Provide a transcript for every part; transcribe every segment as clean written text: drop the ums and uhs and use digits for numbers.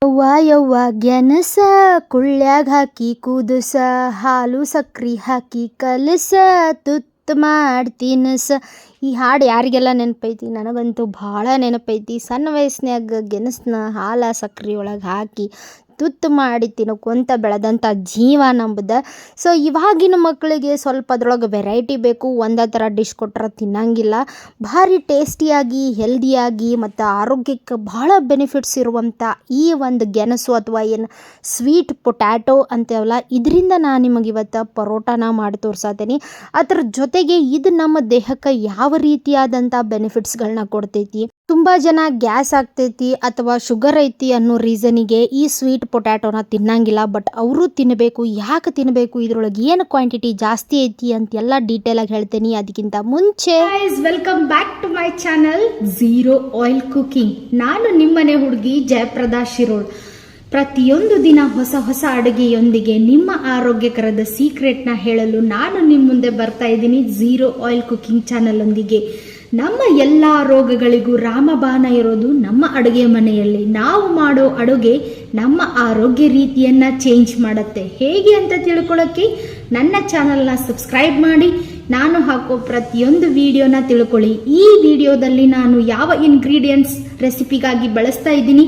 ಯವ್ವ ಯವ್ವ ಗೆಣಸ ಕುಳ್ಯಾಗ ಹಾಕಿ ಕುದಸ, ಹಾಲು ಸಕ್ರಿ ಹಾಕಿ ಕಲಸ, ತುತ್ತ ಮಾಡಿ ತಿನಸ. ಈ ಹಾಡು ಯಾರಿಗೆಲ್ಲ ನೆನಪೈತಿ? ನನಗಂತೂ ಭಾಳ ನೆನಪೈತಿ. ಸಣ್ಣ ವಯಸ್ಸಿನಾಗ ಗೆಣಸನ್ನ ಹಾಲು ಸಕ್ರೆ ಒಳಗೆ ಹಾಕಿ ತುತ್ತು ಮಾಡಿ ತಿನ್ಕೊಂತ ಬೆಳೆದಂಥ ಜೀವ ನಂಬುದು. ಸೊ ಇವಾಗಿನ ಮಕ್ಕಳಿಗೆ ಸ್ವಲ್ಪ ಅದ್ರೊಳಗೆ ವೆರೈಟಿ ಬೇಕು. ಒಂದೇ ಥರ ಡಿಶ್ ಕೊಟ್ರೆ ತಿನ್ನಂಗಿಲ್ಲ. ಭಾರಿ ಟೇಸ್ಟಿಯಾಗಿ ಹೆಲ್ದಿಯಾಗಿ ಮತ್ತು ಆರೋಗ್ಯಕ್ಕೆ ಭಾಳ ಬೆನಿಫಿಟ್ಸ್ ಇರುವಂಥ ಈ ಒಂದು ಗೆಣಸು ಅಥವಾ ಏನು ಸ್ವೀಟ್ ಪೊಟ್ಯಾಟೊ ಅಂತೇವಲ್ಲ, ಇದರಿಂದ ನಾನು ನಿಮಗೆ ಇವತ್ತು ಪರೋಟಾನ ಮಾಡಿ ತೋರ್ಸತ್ತೀನಿ. ಅದ್ರ ಜೊತೆಗೆ ಇದು ನಮ್ಮ ದೇಹಕ್ಕೆ ಯಾವ ರೀತಿಯಾದಂಥ ಬೆನಿಫಿಟ್ಸ್ಗಳನ್ನ ಕೊಡ್ತೈತಿ. ತುಂಬ ಜನ ಗ್ಯಾಸ್ ಆಗ್ತೈತಿ ಅಥವಾ ಶುಗರ್ ಐತಿ ಅನ್ನೋ ರೀಸನಿಗೆ ಈ ಸ್ವೀಟ್ ಪೊಟ್ಯಾಟೋನ ತಿನ್ನಂಗಿಲ್ಲ. ಬಟ್ ಅವರು ತಿನ್ನಬೇಕು. ಯಾಕೆ ತಿನ್ನಬೇಕು? ಇದ್ರೊಳಗೆ ಏನು ಕ್ವಾಂಟಿಟಿ ಜಾಸ್ತಿ ಐತಿ ಅಂತೆಲ್ಲ ಡೀಟೇಲಾಗಿ ಹೇಳ್ತೇನೆ. ಅದಕ್ಕಿಂತ ಮುಂಚೆ welcome back to my channel zero oil cooking. ನಾನು ನಿಮ್ಮನೆ ಹುಡುಗಿ ಜಯಪ್ರದಾ ಶಿರೋಳ್. ಪ್ರತಿಯೊಂದು ದಿನ ಹೊಸ ಹೊಸ ಅಡುಗೆಯೊಂದಿಗೆ ನಿಮ್ಮ ಆರೋಗ್ಯಕರದ ಸೀಕ್ರೆಟ್ನ ಹೇಳಲು ನಾನು ನಿಮ್ಮ ಮುಂದೆ ಬರ್ತಾ ಇದ್ದೀನಿ ಝೀರೋ ಆಯಿಲ್ ಕುಕಿಂಗ್ ಚಾನಲ್ ಒಂದಿಗೆ. ನಮ್ಮ ಎಲ್ಲ ರೋಗಗಳಿಗೂ ರಾಮಬಾಣ ಇರೋದು ನಮ್ಮ ಅಡುಗೆ ಮನೆಯಲ್ಲಿ. ನಾವು ಮಾಡೋ ಅಡುಗೆ ನಮ್ಮ ಆರೋಗ್ಯ ರೀತಿಯನ್ನ ಚೇಂಜ್ ಮಾಡುತ್ತೆ. ಹೇಗೆ ಅಂತ ತಿಳ್ಕೊಳ್ಳೋಕ್ಕೆ ನನ್ನ ಚಾನಲ್ನ ಸಬ್ಸ್ಕ್ರೈಬ್ ಮಾಡಿ. ನಾನು ಹಾಕೋ ಪ್ರತಿಯೊಂದು ವಿಡಿಯೋನ ತಿಳ್ಕೊಳ್ಳಿ. ಈ ವಿಡಿಯೋದಲ್ಲಿ ನಾನು ಯಾವ ಇಂಗ್ರೀಡಿಯೆಂಟ್ಸ್ ರೆಸಿಪಿಗಾಗಿ ಬಳಸ್ತಾ ಇದ್ದೀನಿ,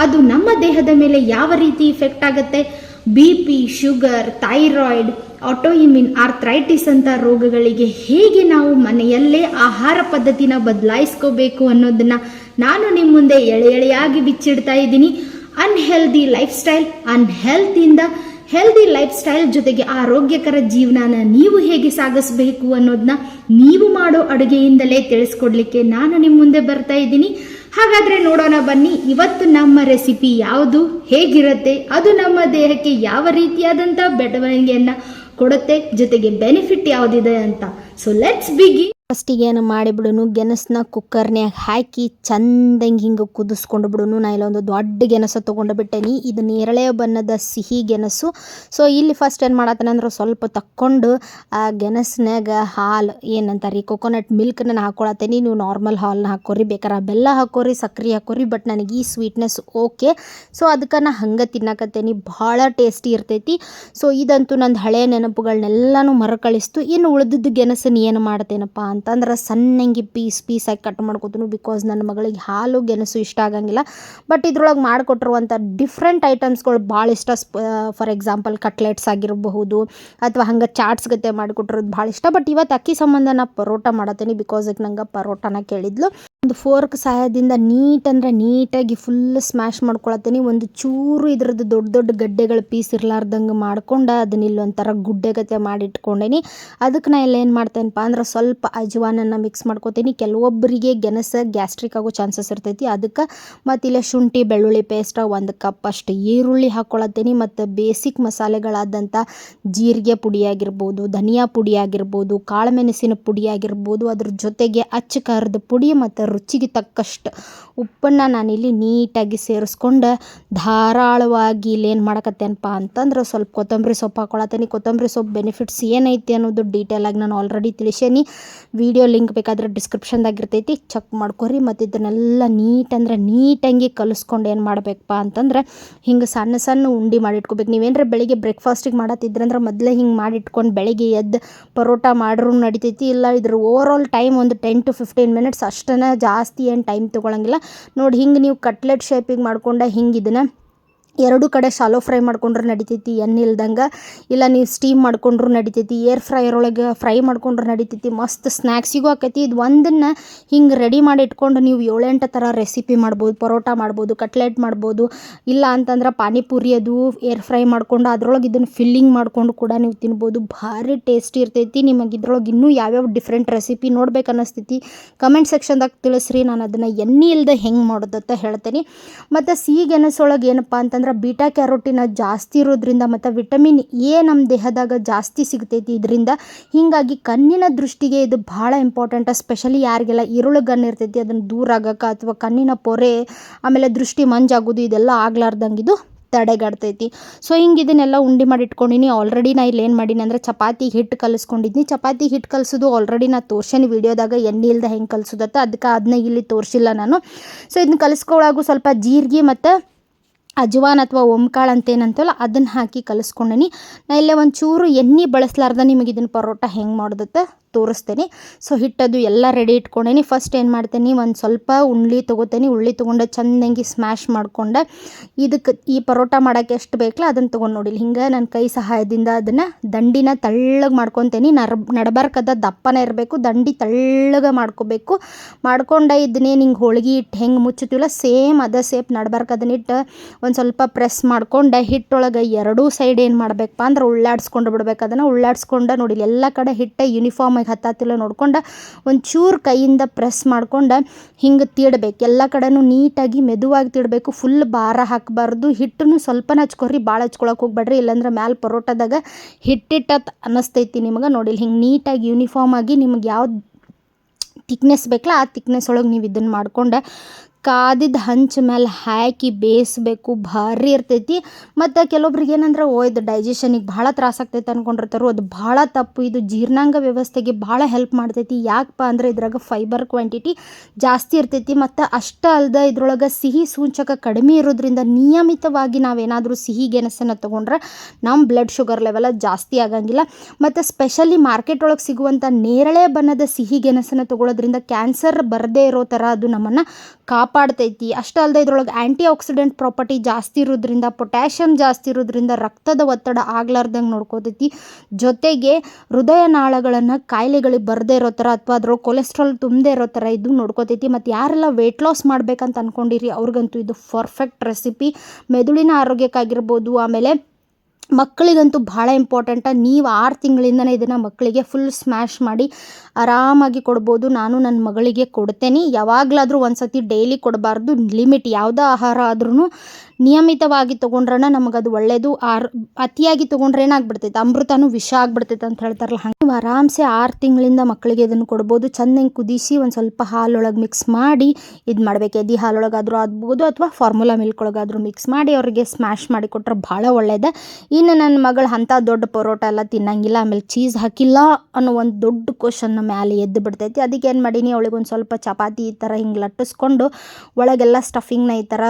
ಅದು ನಮ್ಮ ದೇಹದ ಮೇಲೆ ಯಾವ ರೀತಿ ಇಫೆಕ್ಟ್ ಆಗುತ್ತೆ, BP, sugar, thyroid, autoimmune, arthritis ಅಂತ ರೋಗಗಳಿಗೆ ಹೇಗೆ ನಾವು ಮನೆಯಲ್ಲೇ ಆಹಾರ ಪದ್ಧತಿನ ಬದಲಾಯಿಸ್ಕೋಬೇಕು ಅನ್ನೋದನ್ನ ನಾನು ನಿಮ್ಮ ಮುಂದೆ ಎಳೆಯಾಗಿ ಬಿಚ್ಚಿಡ್ತಾ ಇದ್ದೀನಿ. ಅನ್ಹೆಲ್ದಿ ಲೈಫ್ ಸ್ಟೈಲ್, ಅನ್ಹೆಲ್ತಿಂದ ಹೆಲ್ದಿ ಲೈಫ್ ಸ್ಟೈಲ್ ಜೊತೆಗೆ ಆರೋಗ್ಯಕರ ಜೀವನನ ನೀವು ಹೇಗೆ ಸಾಗಿಸಬೇಕು ಅನ್ನೋದನ್ನ ನೀವು ಮಾಡೋ ಅಡುಗೆಯಿಂದಲೇ ತಿಳಿಸ್ಕೊಡ್ಲಿಕ್ಕೆ ನಾನು ನಿಮ್ಮ ಮುಂದೆ ಬರ್ತಾ ಇದ್ದೀನಿ. ಹಾಗಾದ್ರೆ ನೋಡೋಣ ಬನ್ನಿ, ಇವತ್ತು ನಮ್ಮ ರೆಸಿಪಿ ಯಾವುದು, ಹೇಗಿರುತ್ತೆ, ಅದು ನಮ್ಮ ದೇಹಕ್ಕೆ ಯಾವ ರೀತಿಯಾದಂಥ ಬೆಳವಣಿಗೆಯನ್ನ ಕೊಡುತ್ತೆ, ಜೊತೆಗೆ ಬೆನಿಫಿಟ್ ಯಾವುದಿದೆ ಅಂತ. ಸೊ ಲೆಟ್ಸ್ ಬಿಗಿ. ಫಸ್ಟಿಗೆ ಏನು ಮಾಡಿಬಿಡೋನು, ಗೆಣಸನ್ನ ಕುಕ್ಕರ್ನ್ಯಾಗ ಹಾಕಿ ಚಂದಂಗೆ ಹಿಂಗೆ ಕುದಿಸ್ಕೊಂಡು ಬಿಡೋನು. ನಾ ಇಲ್ಲೊಂದು ದೊಡ್ಡ ಗೆಣಸು ತೊಗೊಂಡು ಬಿಟ್ಟೇನಿ. ಇದು ನೇರಳೆ ಬಣ್ಣದ ಸಿಹಿ ಗೆಣಸು. ಸೊ ಇಲ್ಲಿ ಫಸ್ಟ್ ಏನು ಮಾಡತ್ತೇನಂದ್ರೆ ಸ್ವಲ್ಪ ತಕ್ಕೊಂಡು ಆ ಗೆಣಸ್ನಾಗ ಹಾಲು ಏನಂತಾರೆ ಕೊಕೊನಟ್ ಮಿಲ್ಕ್ನ ಹಾಕೊಳತ್ತೇನಿ. ನೀವು ನಾರ್ಮಲ್ ಹಾಲನ್ನ ಹಾಕೋರಿ, ಬೇಕಾರೆ ಬೆಲ್ಲ ಹಾಕೋರಿ, ಸಕ್ರೆ ಹಾಕೋರಿ. ಬಟ್ ನನಗೆ ಈ ಸ್ವೀಟ್ನೆಸ್ ಓಕೆ. ಸೊ ಅದಕ್ಕೆ ನಾ ಹಂಗೆ ತಿನ್ನಕತ್ತೇನಿ. ಭಾಳ ಟೇಸ್ಟಿ ಇರ್ತೈತಿ. ಸೊ ಇದಂತೂ ನಂದು ಹಳೆ ನೆನಪುಗಳನ್ನೆಲ್ಲನೂ ಮರುಕಳಿಸ್ತು. ಇನ್ನು ಉಳಿದಿದ್ದು ಗೆಣಸನ್ನು ಏನು ಮಾಡ್ತೇನಪ್ಪ ಅಂತಂದ್ರೆ ಸಣ್ಣಂಗೆ ಪೀಸಾಗಿ ಕಟ್ ಮಾಡ್ಕೊತೀನಿ. ಬಿಕಾಸ್ ನನ್ನ ಮಗಳಿಗೆ ಹಾಲು ಗೆಣಸು ಇಷ್ಟ ಆಗಂಗಿಲ್ಲ. ಬಟ್ ಇದ್ರೊಳಗೆ ಮಾಡಿಕೊಟ್ಟಿರುವಂಥ ಡಿಫ್ರೆಂಟ್ ಐಟಮ್ಸ್ಗಳು ಭಾಳ ಇಷ್ಟ. ಫಾರ್ ಎಕ್ಸಾಂಪಲ್ ಕಟ್ಲೆಟ್ಸ್ ಆಗಿರಬಹುದು ಅಥವಾ ಹಂಗೆ ಚಾಟ್ಸ್ ಗತೆ ಮಾಡಿಕೊಟ್ಟಿರೋದು ಭಾಳ ಇಷ್ಟ. ಬಟ್ ಇವತ್ತು ಅಕ್ಕಿ ಸಂಬಂಧ ನಾ ಪರೋಟ ಮಾಡತ್ತೀನಿ. ಬಿಕಾಸ್ ನಂಗೆ ಪರೋಟನ ಕೇಳಿದ್ಲು. ಒಂದು ಫೋರ್ಕ್ ಸಹಾಯದಿಂದ ನೀಟಾಗಿ ಫುಲ್ ಸ್ಮ್ಯಾಶ್ ಮಾಡ್ಕೊಳತ್ತೀನಿ. ಒಂದು ಚೂರು ಇದ್ರದ್ದು ದೊಡ್ಡ ದೊಡ್ಡ ಗಡ್ಡೆಗಳ ಪೀಸ್ ಇರ್ಲಾರ್ದಂಗೆ ಮಾಡ್ಕೊಂಡು ಅದನ್ನ ಇಲ್ಲೊಂಥರ ಗುಡ್ಡೆಗತೆ ಮಾಡಿಟ್ಕೊಂಡೇನಿ. ಅದಕ್ಕೆ ನಾ ಎಲ್ಲ ಏನು ಮಾಡ್ತೇನಪ್ಪ ಅಂದ್ರೆ ಸ್ವಲ್ಪ ಅಜ್ವಾನನ್ನು ಮಿಕ್ಸ್ ಮಾಡ್ಕೊತೀನಿ. ಕೆಲವೊಬ್ಬರಿಗೆ ಗೆಣಸು ಗ್ಯಾಸ್ಟ್ರಿಕ್ ಆಗೋ ಚಾನ್ಸಸ್ ಇರ್ತೈತಿ. ಅದಕ್ಕೆ ಮತ್ತು ಇಲ್ಲೇ ಶುಂಠಿ ಬೆಳ್ಳುಳ್ಳಿ ಪೇಸ್ಟ್ 1 ಕಪ್ ಅಷ್ಟು ಈರುಳ್ಳಿ ಹಾಕ್ಕೊಳತ್ತೀನಿ. ಮತ್ತು ಬೇಸಿಕ್ ಮಸಾಲೆಗಳಾದಂಥ ಜೀರಿಗೆ ಪುಡಿ ಆಗಿರ್ಬೋದು, ಧನಿಯಾ ಪುಡಿ ಆಗಿರ್ಬೋದು, ಕಾಳುಮೆಣಸಿನ ಪುಡಿ ಆಗಿರ್ಬೋದು, ಅದ್ರ ಜೊತೆಗೆ ಅಚ್ಚ ಖಾರದ ಪುಡಿ ಮತ್ತು ರುಚಿಗೆ ತಕ್ಕಷ್ಟು ಉಪ್ಪನ್ನು ನಾನಿಲ್ಲಿ ನೀಟಾಗಿ ಸೇರಿಸ್ಕೊಂಡು ಧಾರಾಳವಾಗಿ ಇಲ್ಲಿ ಏನು ಮಾಡಕತ್ತೇನಪ್ಪ ಅಂತಂದ್ರೆ ಸ್ವಲ್ಪ ಕೊತ್ತಂಬರಿ ಸೊಪ್ಪು ಹಾಕೊಳತ್ತೀನಿ. ಕೊತ್ತಂಬರಿ ಸೊಪ್ಪು ಬೆನಿಫಿಟ್ಸ್ ಏನೈತಿ ಅನ್ನೋದು ಡೀಟೇಲಾಗಿ ನಾನು ಆಲ್ರೆಡಿ ತಿಳಿಸೇನಿ. ವಿಡಿಯೋ ಲಿಂಕ್ ಬೇಕಾದ್ರೆ ಡಿಸ್ಕ್ರಿಪ್ಷನ್ದಾಗ ಇರ್ತೈತಿ, ಚೆಕ್ ಮಾಡ್ಕೊರಿ. ಮತ್ತು ಇದನ್ನೆಲ್ಲ ನೀಟಾಗಿ ಕಲಿಸ್ಕೊಂಡು ಏನು ಮಾಡಬೇಕಪ್ಪ ಅಂತಂದ್ರೆ ಹಿಂಗೆ ಸಣ್ಣ ಉಂಡೆ ಮಾಡಿಟ್ಕೋಬೇಕು. ನೀವೇನರ ಬೆಳಿಗ್ಗೆ ಬ್ರೇಕ್ಫಾಸ್ಟಿಗೆ ಮಾಡತ್ತಿದ್ರಂದ್ರೆ ಮೊದಲೇ ಹಿಂಗೆ ಮಾಡಿಟ್ಕೊಂಡು ಬೆಳಿಗ್ಗೆ ಎದ್ದು ಪರೋಟ ಮಾಡ್ರೂ ನಡಿತೈತಿ. ಇಲ್ಲ ಇದ್ರ ಓವರ್ ಆಲ್ ಟೈಮ್ ಒಂದು 10 to 15 ಮಿನಿಟ್ಸ್ ಅಷ್ಟೇ, ಜಾಸ್ತಿ ಏನು ಟೈಮ್ ತೊಗೊಳಂಗಿಲ್ಲ. ನೋಡಿ ಹಿಂಗೆ ನೀವು ಕಟ್ಲೆಟ್ ಶೇಪಿಗೆ ಮಾಡ್ಕೊಂಡೆ ಹಿಂಗೆ ಇದನ್ನು ಎರಡು ಕಡೆ ಶಾಲೋ ಫ್ರೈ ಮಾಡ್ಕೊಂಡ್ರೆ ನಡಿತೈತಿ ಎಣ್ಣೆ ಇಲ್ದಂಗೆ. ಇಲ್ಲ ನೀವು ಸ್ಟೀಮ್ ಮಾಡ್ಕೊಂಡ್ರು ನಡಿತೈತಿ, ಏರ್ ಫ್ರೈಯರ್ ಒಳಗೆ ಫ್ರೈ ಮಾಡ್ಕೊಂಡ್ರೆ ನಡಿತೈತಿ. ಮಸ್ತ್ ಸ್ನ್ಯಾಕ್ಸಿಗೂ ಆಕೈತಿ. ಇದು ಒಂದನ್ನು ಹಿಂಗೆ ರೆಡಿ ಮಾಡಿ ಇಟ್ಕೊಂಡು ನೀವು 7-8 ಥರ ರೆಸಿಪಿ ಮಾಡ್ಬೋದು. ಪರೋಟ ಮಾಡ್ಬೋದು, ಕಟ್ಲೆಟ್ ಮಾಡ್ಬೋದು. ಇಲ್ಲ ಅಂತಂದ್ರೆ ಪಾನಿಪುರಿ ಅದು ಏರ್ ಫ್ರೈ ಮಾಡ್ಕೊಂಡು ಅದ್ರೊಳಗೆ ಇದನ್ನು ಫಿಲ್ಲಿಂಗ್ ಮಾಡ್ಕೊಂಡು ಕೂಡ ನೀವು ತಿನ್ಬೋದು. ಭಾರಿ ಟೇಸ್ಟಿ ಇರ್ತೈತಿ. ನಿಮಗೆ ಇದ್ರೊಳಗೆ ಇನ್ನೂ ಯಾವ್ಯಾವ ಡಿಫ್ರೆಂಟ್ ರೆಸಿಪಿ ನೋಡ್ಬೇಕು ಅನ್ನಿಸ್ತೈತಿ ಕಮೆಂಟ್ ಸೆಕ್ಷನ್ದಾಗ ತಿಳಿಸ್ರಿ. ನಾನು ಅದನ್ನು ಎಣ್ಣೆ ಇಲ್ಲದೆ ಹೆಂಗೆ ಮಾಡೋದಂತ ಹೇಳ್ತೇನೆ. ಮತ್ತು ಸಿಹಿ ಗೆಣಸೊಳಗೆ ಏನಪ್ಪ ಅಂತಂದ್ರೆ ಬೀಟಾ ಕ್ಯಾರೋಟಿನ ಜಾಸ್ತಿ ಇರೋದ್ರಿಂದ ಮತ್ತು ವಿಟಮಿನ್ ಎ ನಮ್ಮ ದೇಹದಾಗ ಜಾಸ್ತಿ ಸಿಗ್ತೈತಿ ಇದರಿಂದ. ಹೀಗಾಗಿ ಕಣ್ಣಿನ ದೃಷ್ಟಿಗೆ ಇದು ಭಾಳ ಇಂಪಾರ್ಟೆಂಟ್. ಸ್ಪೆಷಲಿ ಯಾರಿಗೆಲ್ಲ ಈರುಳ್ಳಿ ಗಣ್ಣು ಇರ್ತೈತಿ ಅದನ್ನು ದೂರ ಆಗಕ್ಕೆ ಅಥವಾ ಕಣ್ಣಿನ ಪೊರೆ ಆಮೇಲೆ ದೃಷ್ಟಿ ಮಂಜಾಗೋದು ಇದೆಲ್ಲ ಆಗ್ಲಾರ್ದಂಗೆ ಇದು ತಡೆಗಟ್ತೈತಿ. ಸೊ ಹಿಂಗೆ ಇದನ್ನೆಲ್ಲ ಉಂಡೆ ಮಾಡಿ ಇಟ್ಕೊಂಡಿನಿ. ಆಲ್ರೆಡಿ ನಾ ಇಲ್ಲಿ ಏನು ಮಾಡೀನಿ ಅಂದರೆ ಚಪಾತಿ ಹಿಟ್ಟು ಕಲಿಸ್ಕೊಂಡಿದ್ನಿ. ಚಪಾತಿ ಹಿಟ್ಟು ಕಲಿಸೋದು ಆಲ್ರೆಡಿ ನಾ ತೋರ್ಸೇನಿ ವಿಡಿಯೋದಾಗ ಎಣ್ಣೆ ಇಲ್ದೆ ಹೆಂಗೆ ಕಲಿಸೋದತ್ತ. ಅದಕ್ಕೆ ಅದನ್ನ ಇಲ್ಲಿ ತೋರಿಸಿಲ್ಲ ನಾನು. ಸೊ ಇದನ್ನ ಕಲಿಸ್ಕೊಳ್ಳಾಗೂ ಸ್ವಲ್ಪ ಜೀರಿಗೆ ಮತ್ತು ಅಜ್ವಾನ್ ಅಥವಾ ಓಂಕಾಳು ಅಂತ ಏನಂತಲ್ಲ ಅದನ್ನು ಹಾಕಿ ಕಲಿಸ್ಕೊಂಡೇನಿ. ನಾ ಇಲ್ಲೇ ಒಂಚೂರು ಎಣ್ಣೆ ಬಳಸಲಾರ್ದ ನಿಮಗೆ ಇದನ್ನು ಪರೋಟ ಹೆಂಗೆ ಮಾಡೋದತ್ತ ತೋರಿಸ್ತೇನೆ. ಸೊ ಹಿಟ್ಟದು ಎಲ್ಲ ರೆಡಿ ಇಟ್ಕೊಂಡೇನಿ. ಫಸ್ಟ್ ಏನು ಮಾಡ್ತೇನೆ, ಒಂದು ಸ್ವಲ್ಪ ಉಳ್ಳಿ ತೊಗೋತೇನೆ. ಉಳ್ಳಿ ತೊಗೊಂಡು ಚಂದಂಗಿ ಸ್ಮ್ಯಾಶ್ ಮಾಡ್ಕೊಂಡು ಇದಕ್ಕೆ ಈ ಪರೋಟ ಮಾಡೋಕ್ಕೆ ಎಷ್ಟು ಬೇಕಲ್ಲ ಅದನ್ನು ತೊಗೊಂಡು ನೋಡಿ ಹಿಂಗೆ ನನ್ನ ಕೈ ಸಹಾಯದಿಂದ ಅದನ್ನು ದಂಡಿನ ತೆಳ್ಳಗೆ ಮಾಡ್ಕೊತೇನೆ. ನಡಬರ್ಕದ ದಪ್ಪನೇ ಇರಬೇಕು, ದಂಡಿ ತೆಳ್ಳಗೆ ಮಾಡ್ಕೋಬೇಕು. ಮಾಡ್ಕೊಂಡು ಇದನ್ನೇ ಹಿಂಗೆ ಹೋಳ್ಗೆ ಇಟ್ಟು ಹೆಂಗೆ ಮುಚ್ಚುತ್ತೀವಲ್ಲ ಸೇಮ್ ಅದೇ ಸೇಪ್ ನಡಬರ್ಕದನ್ನಿಟ್ಟು ಒಂದು ಸ್ವಲ್ಪ ಪ್ರೆಸ್ ಮಾಡ್ಕೊಂಡು ಹಿಟ್ಟೊಳಗೆ ಎರಡೂ ಸೈಡ್ ಏನು ಮಾಡಬೇಕಪ್ಪ ಅಂದ್ರೆ ಉಳ್ಳಾಡ್ಸ್ಕೊಂಡು ಬಿಡ್ಬೇಕು. ಅದನ್ನು ಉಳ್ಳಾಡ್ಸ್ಕೊಂಡು ನೋಡಿ ಎಲ್ಲ ಕಡೆ ಹಿಟ್ಟೆ ಯೂನಿಫಾರ್ಮಾಗಿ ಹತ್ತತ್ತಿಲ್ಲ ನೋಡ್ಕೊಂಡು ಒಂಚೂರು ಕೈಯಿಂದ ಪ್ರೆಸ್ ಮಾಡ್ಕೊಂಡು ಹಿಂಗೆ ತೀಡ್ಬೇಕು. ಎಲ್ಲ ಕಡೆನೂ ನೀಟಾಗಿ ಮೆದುವಾಗಿ ತೀಡಬೇಕು. ಫುಲ್ ಭಾರ ಹಾಕಬಾರ್ದು. ಹಿಟ್ಟನ್ನು ಸ್ವಲ್ಪ ಹಚ್ಕೊರಿ, ಭಾಳ ಹಚ್ಕೊಳಕ್ಕೆ ಹೋಗ್ಬೇಡ್ರಿ, ಇಲ್ಲಾಂದ್ರೆ ಮ್ಯಾಲೆ ಪರೋಟದಾಗ ಹಿಟ್ಟಿಟ್ಟತ್ ಅನ್ನಿಸ್ತೈತಿ ನಿಮಗೆ. ನೋಡಿ ಹಿಂಗೆ ನೀಟಾಗಿ ಯೂನಿಫಾರ್ಮ್ ಆಗಿ ನಿಮಗೆ ಯಾವ್ದು ತಿಕ್ನೆಸ್ ಬೇಕಲ್ಲ ಆ ತಿಕ್ನೆಸ್ ಒಳಗೆ ನೀವು ಇದನ್ನು ಮಾಡ್ಕೊಂಡು ಕಾದಿದ್ದ ಹಂಚ ಮೇಲೆ ಹಾಕಿ ಬೇಯಿಸ್ಬೇಕು. ಭಾರಿ ಇರ್ತೈತಿ. ಮತ್ತು ಕೆಲವೊಬ್ರಿಗೆ ಏನಂದ್ರೆ ಇದು ಡೈಜೆಷನಿಗೆ ಭಾಳ ತ್ರಾಸ ಆಗ್ತೈತೆ ಅಂದ್ಕೊಂಡಿರ್ತಾರೋ, ಅದು ಭಾಳ ತಪ್ಪು. ಇದು ಜೀರ್ಣಾಂಗ ವ್ಯವಸ್ಥೆಗೆ ಭಾಳ ಹೆಲ್ಪ್ ಮಾಡ್ತೈತಿ. ಯಾಕಪ್ಪ ಅಂದರೆ ಇದ್ರಾಗ ಫೈಬರ್ ಕ್ವಾಂಟಿಟಿ ಜಾಸ್ತಿ ಇರ್ತೈತಿ. ಮತ್ತು ಅಷ್ಟೇ ಅಲ್ಲದೆ ಇದ್ರೊಳಗೆ ಸಿಹಿ ಸೂಚಕ ಕಡಿಮೆ ಇರೋದ್ರಿಂದ ನಿಯಮಿತವಾಗಿ ನಾವೇನಾದರೂ ಸಿಹಿ ಗೆಣಸನ್ನು ತೊಗೊಂಡ್ರೆ ನಮ್ಮ ಬ್ಲಡ್ ಶುಗರ್ ಲೆವೆಲ ಜಾಸ್ತಿ ಆಗಂಗಿಲ್ಲ. ಮತ್ತು ಸ್ಪೆಷಲಿ ಮಾರ್ಕೆಟ್ ಒಳಗೆ ಸಿಗುವಂಥ ನೇರಳೆ ಬಣ್ಣದ ಸಿಹಿ ಗೆಣಸನ್ನು ತೊಗೊಳೋದ್ರಿಂದ ಕ್ಯಾನ್ಸರ್ ಬರದೇ ಇರೋ ಥರ ಅದು ನಮ್ಮನ್ನು ಕಾಪಾಡ್ತೈತಿ. ಅಷ್ಟೇ ಅಲ್ಲದೆ ಇದ್ರೊಳಗೆ ಆ್ಯಂಟಿ ಆಕ್ಸಿಡೆಂಟ್ ಪ್ರಾಪರ್ಟಿ ಜಾಸ್ತಿ ಇರೋದ್ರಿಂದ, ಪೊಟ್ಯಾಷಿಯಮ್ ಜಾಸ್ತಿ ಇರೋದ್ರಿಂದ ರಕ್ತದ ಒತ್ತಡ ಆಗ್ಲಾರ್ದಂಗೆ ನೋಡ್ಕೋತೈತಿ. ಜೊತೆಗೆ ಹೃದಯ ನಾಳಗಳನ್ನು ಕಾಯಿಲೆಗಳಿಗೆ ಬರದೇ ಇರೋ ಥರ ಅಥವಾ ಅದ್ರೊಳಗೆ ಕೊಲೆಸ್ಟ್ರಾಲ್ ತುಂಬದೇ ಇರೋ ಥರ ಇದು ನೋಡ್ಕೋತೈತಿ. ಮತ್ತು ಯಾರೆಲ್ಲ ವೆಯ್ಟ್ ಲಾಸ್ ಮಾಡ್ಬೇಕಂತ ಅಂದ್ಕೊಂಡಿರಿ ಅವ್ರಿಗಂತೂ ಇದು ಪರ್ಫೆಕ್ಟ್ ರೆಸಿಪಿ. ಮೆದುಳಿನ ಆರೋಗ್ಯಕ್ಕಾಗಿರ್ಬೋದು, ಆಮೇಲೆ ಮಕ್ಕಳಿಗಂತೂ ಭಾಳ ಇಂಪಾರ್ಟೆಂಟ. ನೀವು 6 ತಿಂಗಳಿಂದನೇ ಇದನ್ನು ಮಕ್ಕಳಿಗೆ ಫುಲ್ ಸ್ಮ್ಯಾಶ್ ಮಾಡಿ ಆರಾಮಾಗಿ ಕೊಡ್ಬೋದು. ನಾನು ನನ್ನ ಮಗಳಿಗೆ ಕೊಡ್ತೇನೆ. ಯಾವಾಗಲಾದರೂ ಒಂದು ಸತಿ ಡೈಲಿ ಕೊಡಬಾರ್ದು. ಲಿಮಿಟ್ ಯಾವುದೇ ಆಹಾರ ಆದ್ರೂ ನಿಯಮಿತವಾಗಿ ತೊಗೊಂಡ್ರೆ ನಮಗದು ಒಳ್ಳೆಯದು. ಅತಿಯಾಗಿ ತೊಗೊಂಡ್ರೆ ಏನಾಗ್ಬಿಡ್ತೈತೆ, ಅಮೃತನೂ ವಿಷ ಆಗ್ಬಿಡ್ತೈತೆ ಅಂತ ಹೇಳ್ತಾರಲ್ಲ, ಹಂಗೆ ನೀವು ಆರಾಮ್ಸೆ 6 ತಿಂಗಳಿಂದ ಮಕ್ಕಳಿಗೆ ಇದನ್ನು ಕೊಡ್ಬೋದು. ಚೆಂದಂಗೆ ಕುದಿಸಿ ಒಂದು ಸ್ವಲ್ಪ ಹಾಲೊಳಗೆ ಮಿಕ್ಸ್ ಮಾಡಿ ಇದು ಮಾಡಬೇಕು. ಎದೆ ಹಾಲೊಳಗಾದರೂ ಆಗ್ಬೋದು ಅಥವಾ ಫಾರ್ಮುಲಾ ಮಿಲ್ಕ್ ಒಳಗಾದರೂ ಮಿಕ್ಸ್ ಮಾಡಿ ಅವರಿಗೆ ಸ್ಮ್ಯಾಶ್ ಮಾಡಿ ಕೊಟ್ಟರೆ ಭಾಳ ಒಳ್ಳೆಯದು. ಇನ್ನು ನನ್ನ ಮಗಳು ಅಂಥ ದೊಡ್ಡ ಪರೋಟ ಎಲ್ಲ ತಿನ್ನಂಗಿಲ್ಲ, ಆಮೇಲೆ ಚೀಸ್ ಹಾಕಿಲ್ಲ ಅನ್ನೋ ಒಂದು ದೊಡ್ಡ ಕ್ವಶನ್ ಮೇಲೆ ಎದ್ದು ಬಿಡ್ತೈತಿ. ಅದಕ್ಕೆ ಏನು ಮಾಡೀನಿ, ಅವಳಿಗೆ ಒಂದು ಸ್ವಲ್ಪ ಚಪಾತಿ ಈ ಥರ ಹಿಂಗೆ ಲಟ್ಟಿಸ್ಕೊಂಡು ಒಳಗೆಲ್ಲ ಸ್ಟಫಿಂಗ್ನ ಈ ಥರ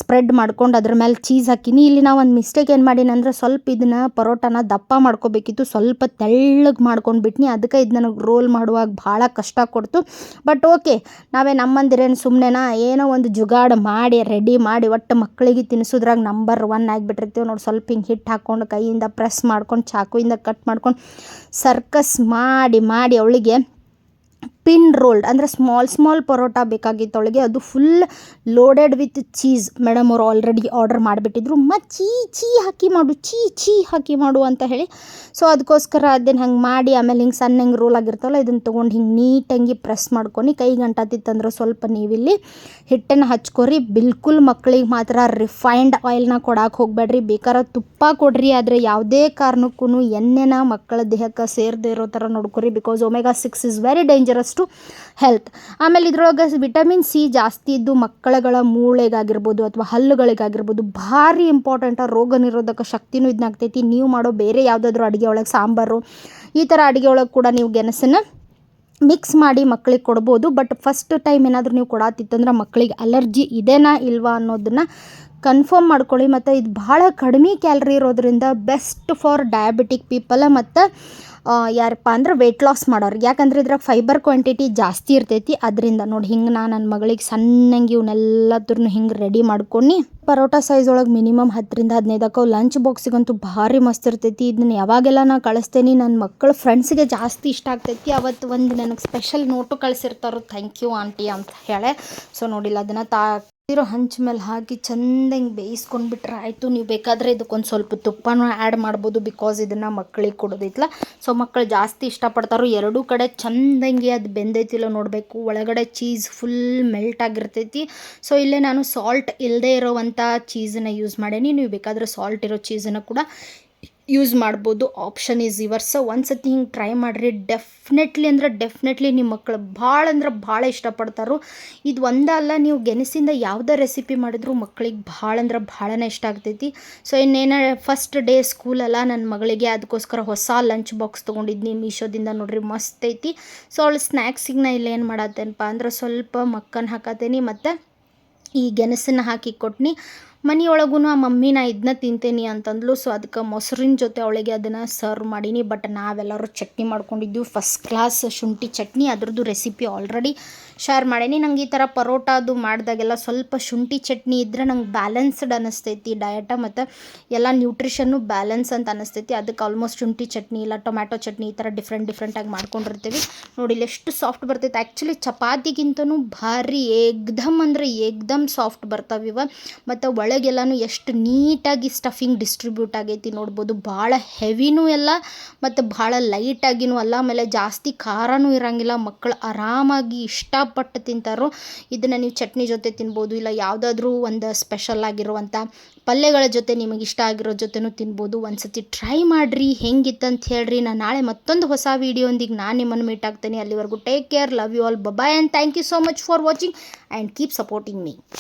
ಸ್ಪ್ರೆಡ್ ಮಾಡ್ಕೊಂಡು ಅದ್ರ ಮೇಲೆ ಚೀಸ್ ಹಾಕಿನಿ. ಇಲ್ಲಿ ನಾವು ಒಂದು ಮಿಸ್ಟೇಕ್ ಏನು ಮಾಡೀನಿ ಅಂದರೆ ಸ್ವಲ್ಪ ಇದನ್ನು ಪರೋಟನ ದಪ್ಪ ಮಾಡ್ಕೋಬೇಕಿತ್ತು, ಸ್ವಲ್ಪ ತೆಳ್ಳಗೆ ಮಾಡ್ಕೊಂಡ್ಬಿಟ್ನಿ. ಅದಕ್ಕೆ ಇದು ನನಗೆ ರೋಲ್ ಮಾಡುವಾಗ ಭಾಳ ಕಷ್ಟ ಕೊಡ್ತು. ಬಟ್ ಓಕೆ, ನಾವೇ ನಮ್ಮಂದಿರೇನು ಸುಮ್ಮನೆನಾ ಏನೋ ಒಂದು ಜುಗಾಡು ಮಾಡಿ ರೆಡಿ ಮಾಡಿ ಒಟ್ಟು ಮಕ್ಕಳಿಗೆ ತಿನ್ನಿಸೋದ್ರಾಗ ನಂಬರ್ 1 ಆಗಿಬಿಟ್ಟಿರ್ತೀವಿ ನೋಡಿ. ಸ್ವಲ್ಪ ಹಿಂಗೆ ಹಿಟ್ಟು ಹಾಕ್ಕೊಂಡು ಕೈಯಿಂದ ಪ್ರೆಸ್ ಮಾಡ್ಕೊಂಡು ಚಾಕುಯಿಂದ ಕಟ್ ಮಾಡ್ಕೊಂಡು ಸರ್ಕಸ್ ಮಾಡಿ ಅವಳಿಗೆ ಪಿನ್ ರೋಲ್ಡ್ ಅಂದರೆ ಸ್ಮಾಲ್ ಪರೋಟ ಬೇಕಾಗಿತ್ತು ಅವಳಿಗೆ. ಅದು full loaded with cheese. Madam ಅವರು ಆಲ್ರೆಡಿ ಆರ್ಡರ್ ಮಾಡಿಬಿಟ್ಟಿದ್ರು, ಚೀ ಹಾಕಿ ಮಾಡು ಅಂತ ಹೇಳಿ. ಸೊ ಅದಕ್ಕೋಸ್ಕರ ಅದನ್ನು ಹಂಗೆ ಮಾಡಿ ಆಮೇಲೆ ಹಿಂಗೆ ಸಣ್ಣ ಹಿಂಗೆ ರೋಲ್ ಆಗಿರ್ತಾವಲ್ಲ ಇದನ್ನು ತೊಗೊಂಡು ಹಿಂಗೆ ನೀಟಂಗಿ ಪ್ರೆಸ್ ಮಾಡ್ಕೊಂಡು ಕೈ ಗಂಟಾತಿತ್ತಂದ್ರೆ ಸ್ವಲ್ಪ ನೀವಿಲ್ಲಿ ಹಿಟ್ಟನ್ನು ಹಚ್ಕೊರಿ. ಬಿಲ್ಕುಲ್ ಮಕ್ಕಳಿಗೆ ಮಾತ್ರ ರಿಫೈನ್ಡ್ ಆಯಿಲ್ನ ಕೊಡಕ್ಕೆ ಹೋಗಬೇಡ್ರಿ. ಬೇಕಾದ್ರೆ ತುಪ್ಪ ಕೊಡ್ರಿ, ಆದರೆ ಯಾವುದೇ ಕಾರಣಕ್ಕೂ ಎಣ್ಣೆನ ಮಕ್ಕಳ ದೇಹಕ್ಕೆ ಸೇರದೇ ಇರೋ ಥರ ನೋಡ್ಕೊರಿ. Because omega 6 is very dangerous to health. ಆಮೇಲೆ ಇದ್ರೊಳಗೆ ವಿಟಮಿನ್ ಸಿ ಜಾಸ್ತಿ ಇದ್ದು ಮಕ್ಕಳುಗಳ ಮೂಳೆಗಾಗಿರ್ಬೋದು ಅಥವಾ ಹಲ್ಲುಗಳಿಗಾಗಿರ್ಬೋದು ಭಾರಿ ಇಂಪಾರ್ಟೆಂಟ. ರೋಗ ನಿರೋಧಕ ಶಕ್ತಿನೂ ಇದನ್ನಾಗ್ತೈತಿ. ನೀವು ಮಾಡೋ ಬೇರೆ ಯಾವುದಾದ್ರೂ ಅಡುಗೆ ಒಳಗೆ ಸಾಂಬಾರು ಈ ಥರ ಅಡುಗೆ ಒಳಗೆ ಕೂಡ ನೀವು ಗೆಣಸನ್ನು ಮಿಕ್ಸ್ ಮಾಡಿ ಮಕ್ಕಳಿಗೆ ಕೊಡ್ಬೋದು. ಬಟ್ ಫಸ್ಟ್ ಟೈಮ್ ಏನಾದರೂ ನೀವು ಕೊಡತ್ತಿತ್ತಂದ್ರೆ ಮಕ್ಕಳಿಗೆ ಅಲರ್ಜಿ ಇದೆನಾ ಇಲ್ವಾ ಅನ್ನೋದನ್ನು ಕನ್ಫರ್ಮ್ ಮಾಡ್ಕೊಳ್ಳಿ. ಮತ್ತು ಇದು ಭಾಳ ಕಡಿಮೆ ಕ್ಯಾಲರಿ ಇರೋದ್ರಿಂದ ಬೆಸ್ಟ್ ಫಾರ್ ಡಯಾಬಿಟಿಕ್ ಪೀಪಲ್ ಮತ್ತು ಯಾರಪ್ಪ ಅಂದ್ರೆ ವೆಯ್ಟ್ ಲಾಸ್ ಮಾಡೋರು. ಯಾಕಂದರೆ ಇದ್ರಾಗ ಫೈಬರ್ ಕ್ವಾಂಟಿಟಿ ಜಾಸ್ತಿ ಇರ್ತೈತಿ. ಅದರಿಂದ ನೋಡಿ ಹಿಂಗೆ ನಾನು ನನ್ನ ಮಗಳಿಗೆ ಸಣ್ಣಂಗೆ ಇವನ್ನೆಲ್ಲದ್ರೂ ಹಿಂಗೆ ರೆಡಿ ಮಾಡ್ಕೊಂಡು ಪರೋಟ ಸೈಜ್ ಒಳಗೆ ಮಿನಿಮಮ್ 10ರಿಂದ 15 ಹಾಕೋ. ಲಂಚ್ ಬಾಕ್ಸಿಗಂತೂ ಭಾರಿ ಮಸ್ತ್ ಇರ್ತೈತಿ. ಇದನ್ನ ಯಾವಾಗೆಲ್ಲ ನಾನು ಕಳಿಸ್ತೇನೆ ನನ್ನ ಮಕ್ಕಳ ಫ್ರೆಂಡ್ಸಿಗೆ ಜಾಸ್ತಿ ಇಷ್ಟ ಆಗ್ತೈತಿ. ಅವತ್ತು ಒಂದು ನನಗೆ ಸ್ಪೆಷಲ್ ನೋಟು ಕಳಿಸಿರ್ತಾರೋ, ಥ್ಯಾಂಕ್ ಯು ಆಂಟಿ ಅಂತ ಹೇಳಿ. ಸೊ ನೋಡಿಲ್ಲ ಅದನ್ನು ಇರೋ ಹಂಚ ಮೇಲೆ ಹಾಕಿ ಚೆಂದಂಗೆ ಬೇಯಿಸ್ಕೊಂಡ್ಬಿಟ್ರೆ ಆಯಿತು. ನೀವು ಬೇಕಾದರೆ ಇದಕ್ಕೊಂದು ಸ್ವಲ್ಪ ತುಪ್ಪನೂ ಆ್ಯಡ್ ಮಾಡ್ಬೋದು. ಬಿಕಾಸ್ ಇದನ್ನು ಮಕ್ಕಳಿಗೆ ಕೊಡೋದಿತ್ತಲ್ಲ, ಸೊ ಮಕ್ಕಳು ಜಾಸ್ತಿ ಇಷ್ಟಪಡ್ತಾರೋ. ಎರಡೂ ಕಡೆ ಚೆಂದಂಗೆ ಅದು ಬೆಂದೈತಿಲ್ಲ ನೋಡಬೇಕು. ಒಳಗಡೆ ಚೀಸ್ ಫುಲ್ ಮೆಲ್ಟ್ ಆಗಿರ್ತೈತಿ. ಸೊ ಇಲ್ಲೇ ನಾನು ಸಾಲ್ಟ್ ಇಲ್ಲದೆ ಇರೋವಂಥ ಚೀಸನ್ನು ಯೂಸ್ ಮಾಡೀನಿ. ನೀವು ಬೇಕಾದರೆ ಸಾಲ್ಟ್ ಇರೋ ಚೀಸನ್ನು ಕೂಡ ಯೂಸ್ ಮಾಡ್ಬೋದು. Option is yours. ಒಂದು ಸತಿ ಹಿಂಗೆ ಟ್ರೈ ಮಾಡಿರಿ. ಡೆಫಿನೆಟ್ಲಿ ನಿಮ್ಮ ಮಕ್ಕಳು ಭಾಳ ಇಷ್ಟಪಡ್ತಾರೋ. ಇದು ಒಂದಲ್ಲ, ನೀವು ಗೆಣಸಿಂದ ಯಾವುದೇ ರೆಸಿಪಿ ಮಾಡಿದ್ರು ಮಕ್ಕಳಿಗೆ ಭಾಳನೇ ಇಷ್ಟ ಆಗ್ತೈತಿ. ಸೊ ಇನ್ನೇನು ಫಸ್ಟ್ ಡೇ ಸ್ಕೂಲಲ್ಲ ನನ್ನ ಮಗಳಿಗೆ, ಅದಕ್ಕೋಸ್ಕರ ಹೊಸ ಲಂಚ್ ಬಾಕ್ಸ್ ತೊಗೊಂಡಿದ್ನಿ ಮೀಶೋದಿಂದ. ನೋಡ್ರಿ ಮಸ್ತ್ ಐತಿ. ಸೊ ಅವಳು ಸ್ನ್ಯಾಕ್ಸಿಗೆ ನಾ ಇಲ್ಲಿ ಏನು ಮಾಡತ್ತೇನಪ್ಪ ಅಂದ್ರೆ ಸ್ವಲ್ಪ ಮಕ್ಕನ ಹಾಕತ್ತೇನೆ ಮತ್ತು ಈ ಗೆಣಸನ್ನು ಹಾಕಿ ಕೊಟ್ನಿ. ಮನೆಯೊಳಗೂ ಆ ಮಮ್ಮಿ ನಾ ಇದನ್ನ ತಿಂತೇನೆ ಅಂತಂದ್ಲು. ಸೊ ಅದಕ್ಕೆ ಮೊಸರಿನ ಜೊತೆ ಅವಳಿಗೆ ಅದನ್ನು ಸರ್ವ್ ಮಾಡೀನಿ. ಬಟ್ ನಾವೆಲ್ಲರೂ ಚಟ್ನಿ ಮಾಡ್ಕೊಂಡಿದ್ದೀವಿ, ಫಸ್ಟ್ ಕ್ಲಾಸ್ ಶುಂಠಿ ಚಟ್ನಿ. ಅದ್ರದ್ದು ರೆಸಿಪಿ ಆಲ್ರೆಡಿ ಶೇರ್ ಮಾಡೀನಿ. ನಂಗೆ ಈ ಥರ ಪರೋಟ ಅದು ಮಾಡಿದಾಗೆಲ್ಲ ಸ್ವಲ್ಪ ಶುಂಠಿ ಚಟ್ನಿ ಇದ್ದರೆ ನಂಗೆ ಬ್ಯಾಲೆನ್ಸ್ಡ್ ಅನ್ನಿಸ್ತೈತಿ ಡಯಟ, ಮತ್ತು ಎಲ್ಲ ನ್ಯೂಟ್ರಿಷನ್ನು ಬ್ಯಾಲೆನ್ಸ್ ಅಂತ ಅನ್ನಿಸ್ತೈತಿ. ಅದಕ್ಕೆ ಆಲ್ಮೋಸ್ಟ್ ಶುಂಠಿ ಚಟ್ನಿ ಇಲ್ಲ ಟೊಮ್ಯಾಟೊ ಚಟ್ನಿ ಈ ಥರ ಡಿಫ್ರೆಂಟಾಗಿ ಮಾಡ್ಕೊಂಡಿರ್ತೀವಿ. ನೋಡಿ ಇಲ್ಲಿ ಎಷ್ಟು ಸಾಫ್ಟ್ ಬರ್ತೈತೆ. ಆ್ಯಕ್ಚುಲಿ ಚಪಾತಿಗಿಂತನೂ ಭಾರಿ ಏಕ್ದಮ್ ಸಾಫ್ಟ್ ಬರ್ತಾವಿವ. ಮತ್ತು ಒಳಗೆಲ್ಲನೂ ಎಷ್ಟು ನೀಟಾಗಿ ಸ್ಟಫಿಂಗ್ ಡಿಸ್ಟ್ರಿಬ್ಯೂಟ್ ಆಗೈತಿ ನೋಡ್ಬೋದು. ಭಾಳ ಹೆವಿನೂ ಎಲ್ಲ ಮತ್ತು ಭಾಳ ಲೈಟಾಗಿನೂ ಅಲ್ಲ, ಆಮೇಲೆ ಜಾಸ್ತಿ ಖಾರನೂ ಇರೋಂಗಿಲ್ಲ. ಮಕ್ಕಳು ಆರಾಮಾಗಿ ಇಷ್ಟಪಟ್ಟು ತಿಂತಾರೋ. ಇದನ್ನು ನೀವು ಚಟ್ನಿ ಜೊತೆ ತಿನ್ಬೋದು, ಇಲ್ಲ ಯಾವುದಾದ್ರೂ ಒಂದು ಸ್ಪೆಷಲ್ ಆಗಿರುವಂಥ ಪಲ್ಯಗಳ ಜೊತೆ ನಿಮಗೆ ಇಷ್ಟ ಆಗಿರೋ ಜೊತೆನೂ ತಿನ್ಬೋದು. ಒಂದ್ಸತಿ ಟ್ರೈ ಮಾಡಿರಿ, ಹೆಂಗಿತ್ತಂತ ಹೇಳ್ರಿ. ನಾನು ನಾಳೆ ಮತ್ತೊಂದು ಹೊಸ ವೀಡಿಯೋಂದಿಗೆ ನಾನು ನಿಮ್ಮನ್ನು ಮೀಟ್ ಆಗ್ತೇನೆ. ಅಲ್ಲಿವರೆಗೂ take care, love you all, bye and thank you so much for watching and keep supporting me.